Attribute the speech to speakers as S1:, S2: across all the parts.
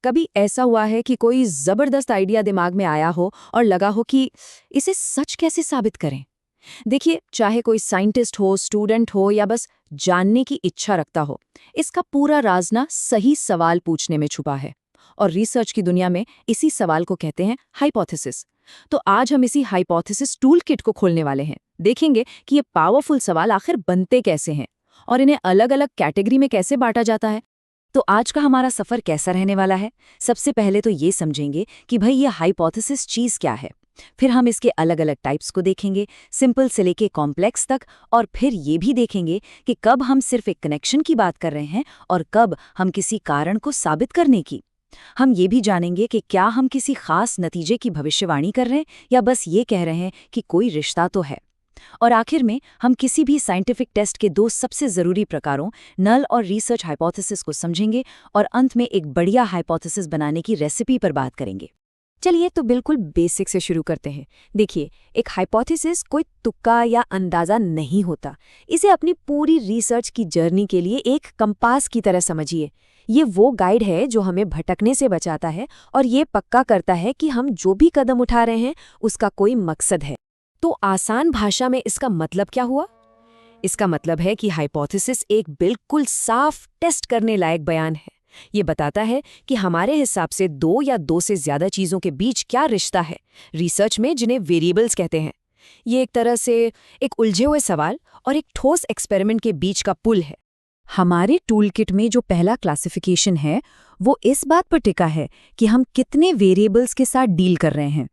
S1: कभी ऐसा हुआ है कि कोई जबरदस्त आइडिया दिमाग में आया हो और लगा हो कि इसे सच कैसे साबित करें? देखिए, चाहे कोई साइंटिस्ट हो, स्टूडेंट हो या बस जानने की इच्छा रखता हो, इसका पूरा राज ना सही सवाल पूछने में छुपा है। और रिसर्च की दुनिया में इसी सवाल को कहते हैं हाइपोथेसिस। तो आज हम इसी हाइपोथेसिस टूल किट को खोलने वाले हैं। देखेंगे कि ये पावरफुल सवाल आखिर बनते कैसे हैं और इन्हें अलग अलग कैटेगरी में कैसे बांटा जाता है। तो आज का हमारा सफर कैसा रहने वाला है? सबसे पहले तो ये समझेंगे कि भाई ये हाइपोथेसिस चीज़ क्या है। फिर हम इसके अलग अलग टाइप्स को देखेंगे, सिंपल से लेके कॉम्प्लेक्स तक, और फिर ये भी देखेंगे कि कब हम सिर्फ एक कनेक्शन की बात कर रहे हैं और कब हम किसी कारण को साबित करने की। हम ये भी जानेंगे कि क्या हम किसी खास नतीजे की भविष्यवाणी कर रहे हैं या बस ये कह रहे हैं कि कोई रिश्ता तो है। और आखिर में हम किसी भी साइंटिफिक टेस्ट के दो सबसे ज़रूरी प्रकारों, नल और रिसर्च हाइपोथेसिस को समझेंगे और अंत में एक बढ़िया हाइपोथेसिस बनाने की रेसिपी पर बात करेंगे। चलिए तो बिल्कुल बेसिक से शुरू करते हैं। देखिए, एक हाइपोथेसिस कोई तुक्का या अंदाज़ा नहीं होता। इसे अपनी पूरी रिसर्च की जर्नी के लिए एक कंपास की तरह समझिए। ये वो गाइड है जो हमें भटकने से बचाता है और ये पक्का करता है कि हम जो भी कदम उठा रहे हैं उसका कोई मकसद है। तो आसान भाषा में इसका मतलब क्या हुआ? इसका मतलब है कि हाइपोथेसिस एक बिल्कुल साफ टेस्ट करने लायक बयान है। ये बताता है कि हमारे हिसाब से दो या दो से ज्यादा चीजों के बीच क्या रिश्ता है, रिसर्च में जिन्हें वेरिएबल्स कहते हैं। ये एक तरह से एक उलझे हुए सवाल और एक ठोस एक्सपेरिमेंट के बीच का पुल है। हमारे टूलकिट में जो पहला क्लासिफिकेशन है वो इस बात पर टिका है कि हम कितने वेरिएबल्स के साथ डील कर रहे हैं।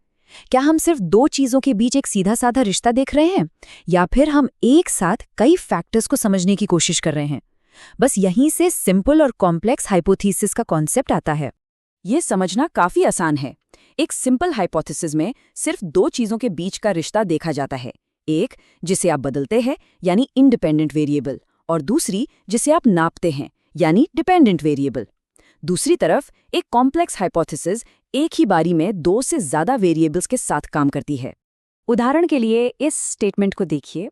S1: क्या हम सिर्फ दो चीजों के बीच एक सीधा साधा रिश्ता देख रहे हैं या फिर हम एक साथ कई फैक्टर्स को समझने की कोशिश कर रहे हैं? बस यहीं से सिंपल और कॉम्प्लेक्स हाइपोथेसिस का कॉन्सेप्ट आता है। ये समझना काफी आसान है। एक सिंपल हाइपोथेसिस में सिर्फ दो चीजों के बीच का रिश्ता देखा जाता है, एक जिसे आप बदलते हैं यानी इंडिपेंडेंट वेरिएबल, और दूसरी जिसे आप नापते हैं यानी डिपेंडेंट वेरिएबल। दूसरी तरफ एक कॉम्प्लेक्स हाइपोथेसिस एक ही बारी में दो से ज्यादा वेरिएबल्स के साथ काम करती है। उदाहरण के लिए इस स्टेटमेंट को देखिए,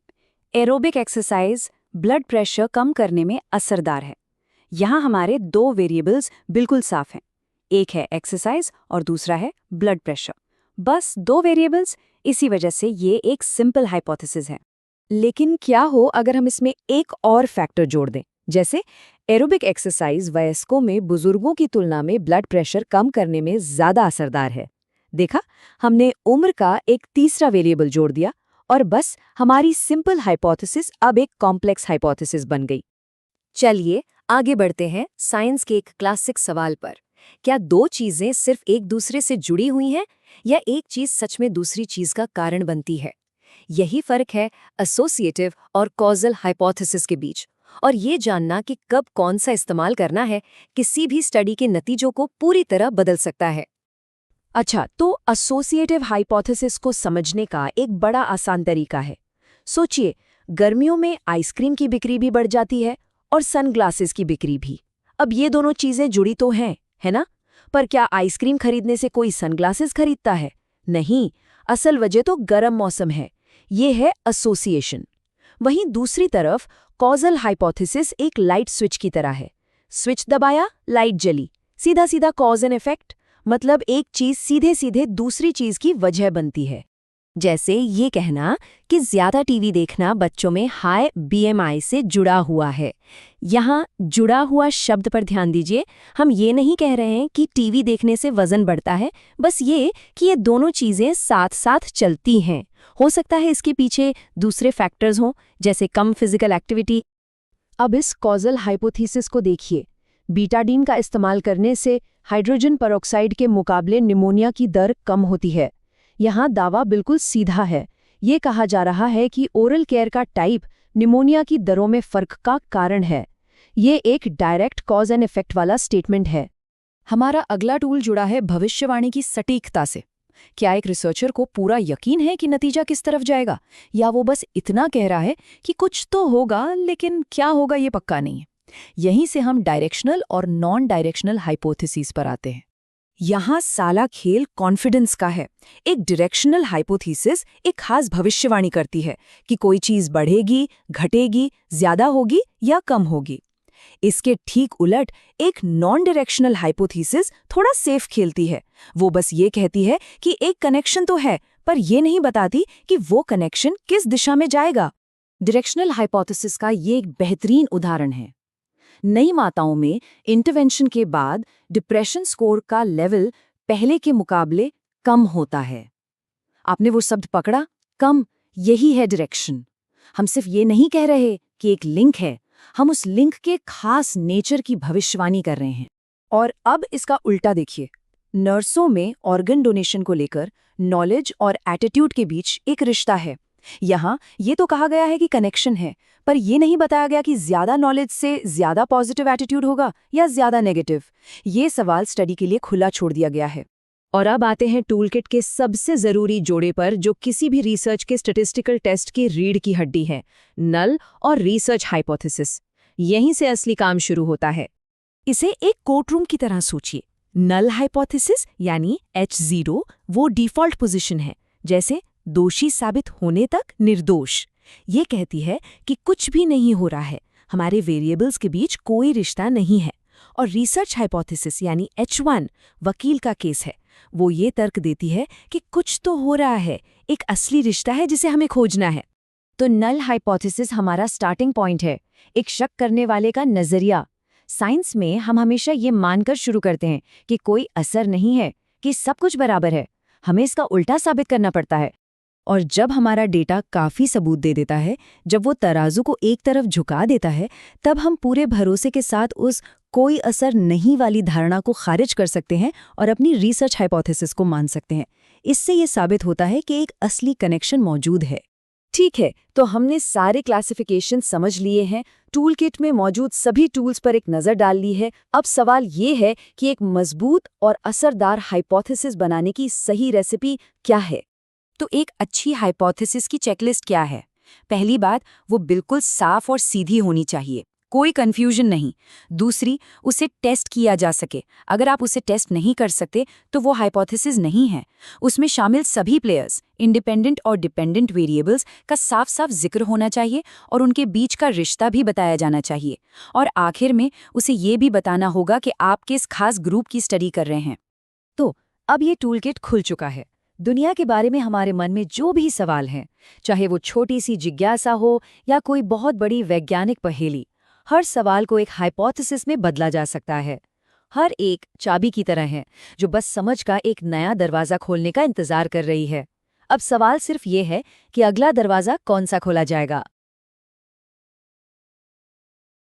S1: एरोबिक एक्सरसाइज ब्लड प्रेशर कम करने में असरदार है। यहाँ हमारे दो वेरिएबल्स बिल्कुल साफ हैं, एक है एक्सरसाइज और दूसरा है ब्लड प्रेशर। बस दो वेरिएबल्स, इसी वजह से ये एक सिंपल हाइपोथेसिस है। लेकिन क्या हो अगर हम इसमें एक और फैक्टर जोड़ दें, जैसे एरोबिक एक्सरसाइज वयस्कों में बुजुर्गों की तुलना में ब्लड प्रेशर कम करने में ज्यादा असरदार है। देखा, हमने उम्र का एक तीसरा वेरिएबल जोड़ दिया और बस हमारी सिंपल हाइपोथेसिस अब एक कॉम्प्लेक्स हाइपोथेसिस बन गई। चलिए आगे बढ़ते हैं साइंस के एक क्लासिक सवाल पर। क्या दो चीजें सिर्फ एक दूसरे से जुड़ी हुई हैं या एक चीज सच में दूसरी चीज का कारण बनती है? यही फर्क है एसोसिएटिव और कॉजल हाइपोथेसिस के बीच। और ये जानना कि कब कौन सा इस्तेमाल करना है किसी भी स्टडी के नतीजों को पूरी तरह बदल सकता है। अच्छा, तो एसोसिएटिव हाइपोथेसिस को समझने का एक बड़ा आसान तरीका है। सोचिए, गर्मियों में आइसक्रीम की बिक्री भी बढ़ जाती है और सनग्लासेस की बिक्री भी। अब ये दोनों चीजें जुड़ी तो हैं, है ना? पर क्या आइसक्रीम खरीदने से कोई सनग्लासेस खरीदता है? नहीं, असल वजह तो गर्म मौसम है। ये है एसोसिएशन। वहीं दूसरी तरफ कॉजल हाइपोथेसिस एक लाइट स्विच की तरह है। स्विच दबाया, लाइट जली, सीधा सीधा कॉज एंड इफेक्ट, मतलब एक चीज सीधे सीधे दूसरी चीज की वजह बनती है। जैसे ये कहना कि ज्यादा टीवी देखना बच्चों में हाई बीएमआई से जुड़ा हुआ है। यहाँ जुड़ा हुआ शब्द पर ध्यान दीजिए। हम ये नहीं कह रहे हैं कि टीवी देखने से वजन बढ़ता है, बस ये कि ये दोनों चीजें साथ साथ चलती हैं। हो सकता है इसके पीछे दूसरे फैक्टर्स हों, जैसे कम फिजिकल एक्टिविटी। अब इस कॉजल हाइपोथेसिस को देखिए। बीटाडीन का इस्तेमाल करने से हाइड्रोजन पेरोक्साइड के मुकाबले निमोनिया की दर कम होती है। यहाँ दावा बिल्कुल सीधा है। ये कहा जा रहा है कि ओरल केयर का टाइप निमोनिया की दरों में फर्क का कारण है। ये एक डायरेक्ट कॉज एंड इफेक्ट वाला स्टेटमेंट है। हमारा अगला टूल जुड़ा है भविष्यवाणी की सटीकता से। क्या एक रिसर्चर को पूरा यकीन है कि नतीजा किस तरफ जाएगा, या वो बस इतना कह रहा है कि कुछ तो होगा लेकिन क्या होगा ये पक्का नहीं है? यहीं से हम डायरेक्शनल और नॉन डायरेक्शनल हाइपोथेसिस पर आते हैं। यहाँ साला खेल कॉन्फिडेंस का है। एक डायरेक्शनल हाइपोथेसिस एक खास भविष्यवाणी करती है कि कोई चीज बढ़ेगी, घटेगी, ज्यादा होगी या कम होगी। इसके ठीक उलट एक नॉन डायरेक्शनल हाइपोथेसिस थोड़ा सेफ खेलती है। वो बस ये कहती है कि एक कनेक्शन तो है, पर ये नहीं बताती कि वो कनेक्शन किस दिशा में जाएगा। डायरेक्शनल हाइपोथेसिस का ये एक बेहतरीन उदाहरण है। नई माताओं में इंटरवेंशन के बाद डिप्रेशन स्कोर का लेवल पहले के मुकाबले कम होता है। आपने वो शब्द पकड़ा, कम। यही है डायरेक्शन। हम सिर्फ ये नहीं कह रहे कि एक लिंक है, हम उस लिंक के खास नेचर की भविष्यवाणी कर रहे हैं। और अब इसका उल्टा देखिए। नर्सों में ऑर्गन डोनेशन को लेकर नॉलेज और एटीट्यूड के बीच एक रिश्ता है। यहाँ ये तो कहा गया है कि कनेक्शन है, पर यह नहीं बताया गया कि ज्यादा नॉलेज से ज्यादा पॉजिटिव एटीट्यूड होगा या ज्यादा नेगेटिव। ये सवाल स्टडी के लिए खुला छोड़ दिया गया है। और अब आते हैं टूलकिट के सबसे जरूरी जोड़े पर, जो किसी भी रिसर्च के स्टैटिस्टिकल टेस्ट की रीढ़ की हड्डी है, नल और रिसर्च हाइपोथेसिस। यहीं से असली काम शुरू होता है। इसे एक कोर्टरूम की तरह सोचिए। नल हाइपोथेसिस यानी H0 वो डिफॉल्ट पोजीशन है, जैसे दोषी साबित होने तक निर्दोष। ये कहती है कि कुछ भी नहीं हो रहा है, हमारे वेरिएबल्स के बीच कोई रिश्ता नहीं है। और रिसर्च हाइपोथेसिस यानी H1 वकील का केस है। वो ये तर्क देती है कि कुछ तो हो रहा है, एक असली रिश्ता है जिसे हमें खोजना है। तो नल हाइपोथेसिस हमारा स्टार्टिंग पॉइंट है, एक शक करने वाले का नजरिया। साइंस में हम हमेशा ये मानकर शुरू करते हैं कि कोई असर नहीं है, कि सब कुछ बराबर है। हमें इसका उल्टा साबित करना पड़ता है। और जब हमारा डेटा काफ़ी सबूत दे देता है, जब वो तराजू को एक तरफ झुका देता है, तब हम पूरे भरोसे के साथ उस कोई असर नहीं वाली धारणा को खारिज कर सकते हैं और अपनी रिसर्च हाइपोथेसिस को मान सकते हैं। इससे ये साबित होता है कि एक असली कनेक्शन मौजूद है। ठीक है, तो हमने सारे क्लासिफिकेशन समझ लिए हैं, टूलकिट में मौजूद सभी टूल्स पर एक नज़र डाल ली है। अब सवाल ये है कि एक मजबूत और असरदार हाइपोथेसिस बनाने की सही रेसिपी क्या है। तो एक अच्छी हाइपोथेसिस की चेकलिस्ट क्या है? पहली बात, वो बिल्कुल साफ और सीधी होनी चाहिए, कोई कंफ्यूजन नहीं। दूसरी, उसे टेस्ट किया जा सके। अगर आप उसे टेस्ट नहीं कर सकते तो वो हाइपोथेसिस नहीं है। उसमें शामिल सभी प्लेयर्स, इंडिपेंडेंट और डिपेंडेंट वेरिएबल्स का साफ साफ जिक्र होना चाहिए और उनके बीच का रिश्ता भी बताया जाना चाहिए। और आखिर में उसे ये भी बताना होगा कि आप किस खास ग्रुप की स्टडी कर रहे हैं। तो अब ये टूलकिट खुल चुका है। दुनिया के बारे में हमारे मन में जो भी सवाल हैं, चाहे वो छोटी सी जिज्ञासा हो या कोई बहुत बड़ी वैज्ञानिक पहेली, हर सवाल को एक हाइपोथेसिस में बदला जा सकता है। हर एक चाबी की तरह है, जो बस समझ का एक नया दरवाज़ा खोलने का इंतजार कर रही है। अब सवाल सिर्फ ये है कि अगला दरवाज़ा कौन सा खोला जाएगा।